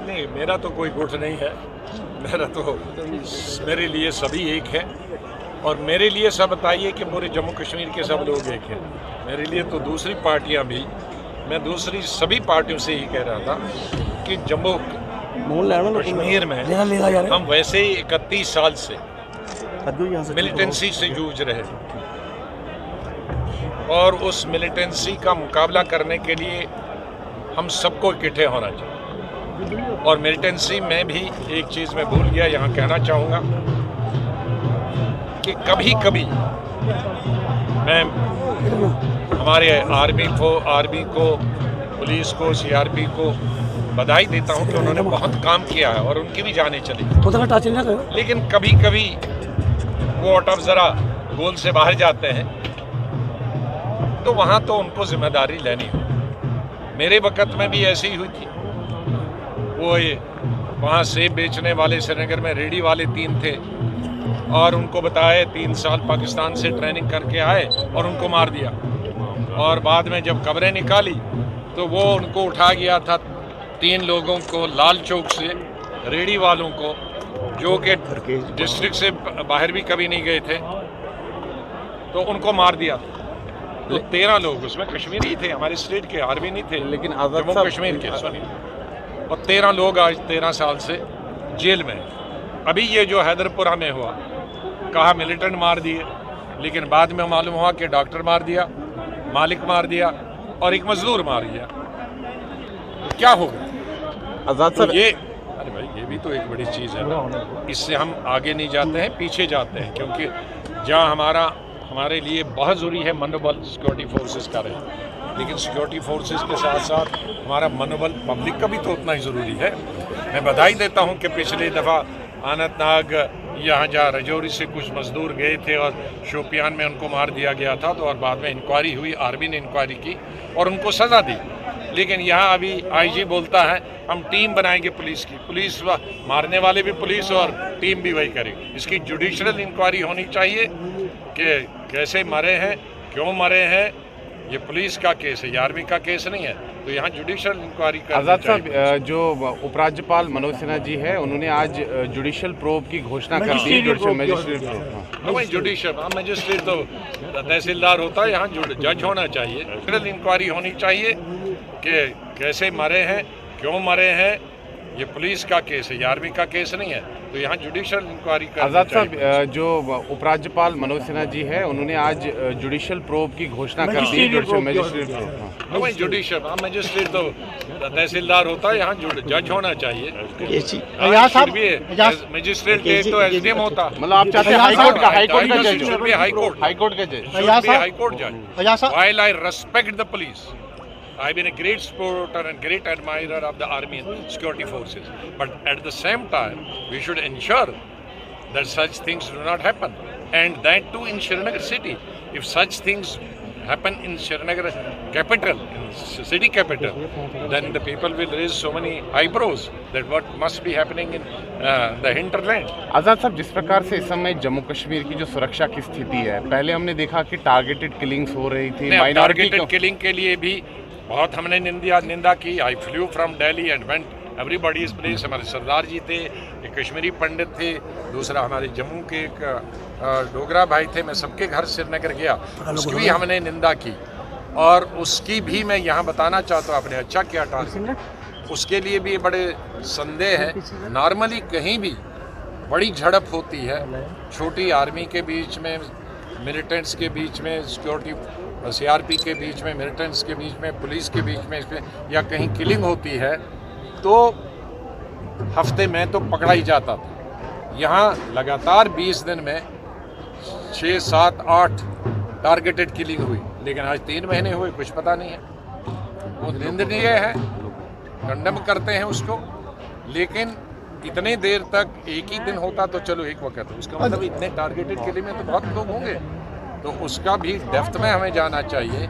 नहीं, मेरा तो कोई गुट नहीं है। मेरे लिए सभी एक है, और मेरे लिए सब बताइए कि पूरे जम्मू कश्मीर के सब लोग एक हैं। मेरे लिए तो दूसरी पार्टियां भी, मैं दूसरी सभी पार्टियों से ही कह रहा था कि जम्मू कश्मीर में हम वैसे ही 31 साल से मिलिटेंसी से जूझ रहे हैं, और उस मिलिटेंसी का मुकाबला करने के लिए हम सबको इकट्ठे होना चाहिए। और मिलिटेंसी में भी एक चीज़ मैं भूल गया, यहाँ कहना चाहूँगा कि कभी कभी मैं हमारे आर्मी को, पुलिस को, सीआरपी को बधाई देता हूँ कि उन्होंने बहुत काम किया है और उनकी भी जानें चली। लेकिन कभी कभी वो ऑट ऑफ ज़रा गोल से बाहर जाते हैं, तो वहाँ तो उनको जिम्मेदारी लेनी हो। मेरे वक़्त में भी ऐसी ही हुई थी। वो वहाँ सेब बेचने वाले श्रीनगर में रेडी वाले 3 थे, और उनको बताए 3 साल पाकिस्तान से ट्रेनिंग करके आए और उनको मार दिया। और बाद में जब खबरें निकाली तो वो उनको उठा गया था 3 लोगों को लाल चौक से, रेडी वालों को, जो कि डिस्ट्रिक्ट से बाहर भी कभी नहीं गए थे, तो उनको मार दिया। तो 13 लोग उसमें कश्मीरी थे, हमारे स्टेट के, आर्मी नहीं थे, लेकिन जम्मू कश्मीर के, सॉरी। और 13 लोग आज 13 साल से जेल में। अभी ये जो हैदरपुरा में हुआ, कहा मिलिटेंट मार दिए, लेकिन बाद में मालूम हुआ कि डॉक्टर मार दिया, मालिक मार दिया और एक मजदूर मार दिया। तो क्या होगा आज़ाद साहब? तो ये, अरे भाई, ये भी तो एक बड़ी चीज़ है ना। इससे हम आगे नहीं जाते हैं, पीछे जाते हैं, क्योंकि जहाँ हमारे लिए बहुत ज़रूरी है मनोबल सिक्योरिटी फोर्सेस का रहे, लेकिन सिक्योरिटी फोर्सेस के साथ साथ हमारा मनोबल पब्लिक का भी तो उतना ही ज़रूरी है। मैं बधाई देता हूँ कि पिछली दफ़ा अनंतनाग, यहाँ जहाँ रजौरी से कुछ मजदूर गए थे और शोपियान में उनको मार दिया गया था, तो और बाद में इंक्वायरी हुई, आर्मी ने इंक्वायरी की और उनको सज़ा दी। लेकिन यहाँ अभी आईजी बोलता है हम टीम बनाएंगे पुलिस की, पुलिस मारने वाले भी पुलिस और टीम भी वही करेगी। इसकी जुडिशल इंक्वायरी होनी चाहिए कि कैसे मरे हैं, क्यों मरे हैं। ये पुलिस का केस है, ये आर्मी का केस नहीं है, तो यहाँ जुडिशल इंक्वायरी करनी चाहिए। आज़ाद साहब, जो उपराज्यपाल मनोज सिन्हा जी है, उन्होंने आज जुडिशल प्रोब की घोषणा कर दी। जुडिशल मजिस्ट्रेट तो तहसीलदार होता है, यहाँ जज होना चाहिए। जुडिशल इंक्वायरी होनी चाहिए कि कैसे मरे हैं, क्यों मरे हैं। ये पुलिस का केस है, ये आर्मी का केस नहीं है, तो यहाँ जुडिशल इंक्वायरी करनी चाहिए। आज़ाद साहब, जो उपराज्यपाल मनोज सिन्हा जी है, उन्होंने आज जुडिशल प्रोब की घोषणा कर दी। जुडिशल मजिस्ट्रेट तो तहसीलदार होता है, यहाँ जज होना चाहिए। मजिस्ट्रेट तो एसडीएम होता, मतलब आप चाहते हैं हाईकोर्ट का जज, हाईकोर्ट का जज, हाईकोर्ट जज। While I respect the police, I've been a great supporter and great admirer of the army and security forces. But at the same time, we should ensure that such things do not happen. And that too in Srinagar city. If such things happen in Srinagar capital, in city capital, then the people will raise so many eyebrows that what must be happening in the hinterland. आज़ाद साहब, जिस प्रकार से इस समय जम्मू कश्मीर की जो सुरक्षा की स्थिति है, पहले हमने देखा कि टारगेटेड किलिंग्स हो रही थी, टारगेटेड किलिंग के लिए भी बहुत हमने निंदा की। I flew from Delhi and went everybody is place. हमारे सरदार जी थे, एक कश्मीरी पंडित थे, दूसरा हमारे जम्मू के एक डोगरा भाई थे। मैं सबके घर श्रीनगर गया, उसकी भी हमने निंदा की, और उसकी भी मैं यहाँ बताना चाहता हूँ। आपने अच्छा किया टारगेट, उसके लिए भी बड़े संदेह है। नॉर्मली कहीं भी बड़ी झड़प होती है, छोटी आर्मी के बीच में, मिलिटेंट्स के बीच में, सिक्योरिटी सीआरपी के बीच में, मिलिटेंट्स के बीच में, पुलिस के बीच में, या कहीं किलिंग होती है, तो हफ्ते में तो पकड़ा ही जाता था। यहाँ लगातार 20 दिन में 6, 7, 8 टारगेटेड किलिंग हुई, लेकिन आज 3 महीने हुए, कुछ पता नहीं है। वो निंदनीय है, कंडेम करते हैं उसको, लेकिन इतने देर तक एक ही दिन होता तो चलो एक वक्त, उसका मतलब इतने टारगेटेड किलिंग में तो बहुत लोग होंगे। तो उसका भी डेप्थ में हमें जाना चाहिए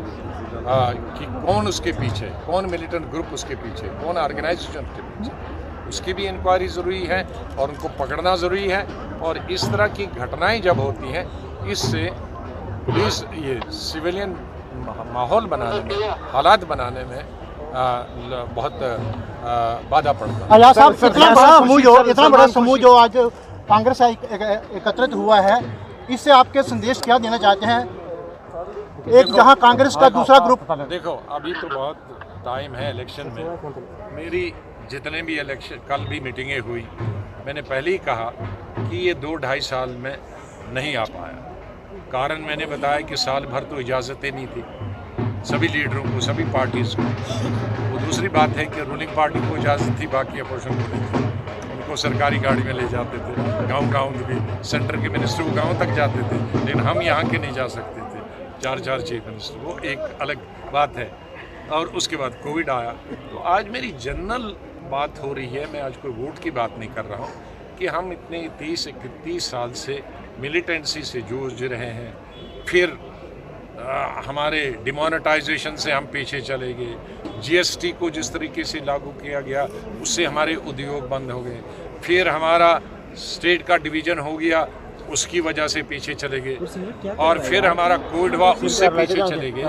कि कौन उसके पीछे, कौन मिलिटेंट ग्रुप उसके पीछे, कौन ऑर्गेनाइजेशन के पीछे, उसकी भी इंक्वायरी ज़रूरी है और उनको पकड़ना ज़रूरी है। और इस तरह की घटनाएं जब होती हैं, इससे पुलिस ये सिविलियन माहौल बनाने में, हालात बनाने में बहुत बाधा पड़ता है। आया साहब, सर, इतना सर, बड़ा खुशी समूह सर, इतना बड़ा सलमान समूह खुशी। जो आज कांग्रेस से एकत्रित हुआ है, इससे आपके संदेश क्या देना चाहते हैं? एक जहां कांग्रेस का दूसरा ग्रुप देखो, अभी तो बहुत टाइम है इलेक्शन में। मेरी जितने भी इलेक्शन, कल भी मीटिंगें हुई, मैंने पहले ही कहा कि ये 2-2.5 साल में नहीं आ पाया। कारण मैंने बताया कि साल भर तो इजाज़तें नहीं थी सभी लीडरों को, सभी पार्टीज़ को। वो दूसरी बात है कि रूलिंग पार्टी को इजाज़त थी, बाकी अपोजिशन को नहीं थी। उनको सरकारी गाड़ी में ले जाते थे, गांव-गांव में भी सेंटर के मिनिस्टर वो गांव तक जाते थे, लेकिन हम यहाँ के नहीं जा सकते थे, 4 चीफ मिनिस्टर। वो एक अलग बात है। और उसके बाद कोविड आया। तो आज मेरी जनरल बात हो रही है, मैं आज कोई वोट की बात नहीं कर रहा हूँ, कि हम इतने 30-31 साल से मिलिटेंसी से जूझ रहे हैं। फिर हमारे डिमोनेटाइजेशन से हम पीछे चले गए, जीएसटी को जिस तरीके से लागू किया गया उससे हमारे उद्योग बंद हो गए, फिर हमारा स्टेट का डिवीज़न हो गया, उसकी वजह से पीछे चले गए, और फिर हमारा कोविड हुआ, उससे पीछे चले गए।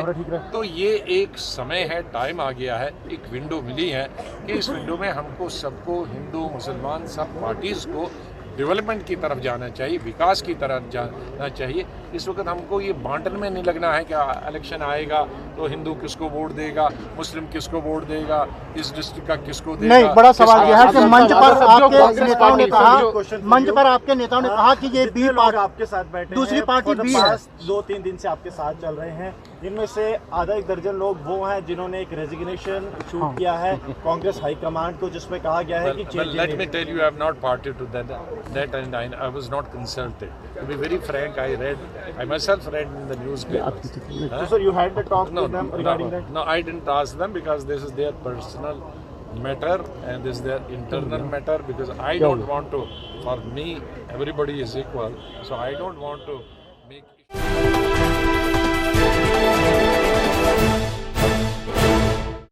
तो ये एक समय है, टाइम आ गया है, एक विंडो मिली है कि इस विंडो में हमको सबको, हिंदू मुसलमान सब पार्टीज़ को डेवलपमेंट की तरफ जाना चाहिए, विकास की तरफ जाना चाहिए। इस वक्त हमको ये बांटने में नहीं लगना है कि इलेक्शन आएगा तो हिंदू किसको वोट देगा, मुस्लिम किसको वोट देगा, इस डिस्ट्रिक्ट का किसको देगा। नहीं, बड़ा सवाल यह है कि मंच पर आपके कांग्रेस नेताओं ने पार्टी कहा, मंच पर आपके नेताओं ने कहा कि ये बी पार्टी आपके साथ बैठे दूसरी हैं, पार्टी for the बी है। past 2-3 दिन से आपके साथ चल रहे हैं, जिनमें से आधा एक दर्जन लोग वो हैं जिन्होंने एक रेजिग्नेशन शूट किया है कांग्रेस हाईकमांड को, जिसमें कहा गया है कि Well, let me tell you, I have not parted to that and I was not consulted. To be very frank, I myself read in the newspaper. So sir, you had the talk with them regarding that? No, I didn't ask them because this is their personal matter and this is their internal matter, because I don't want to, for me, everybody is equal, so I don't want to make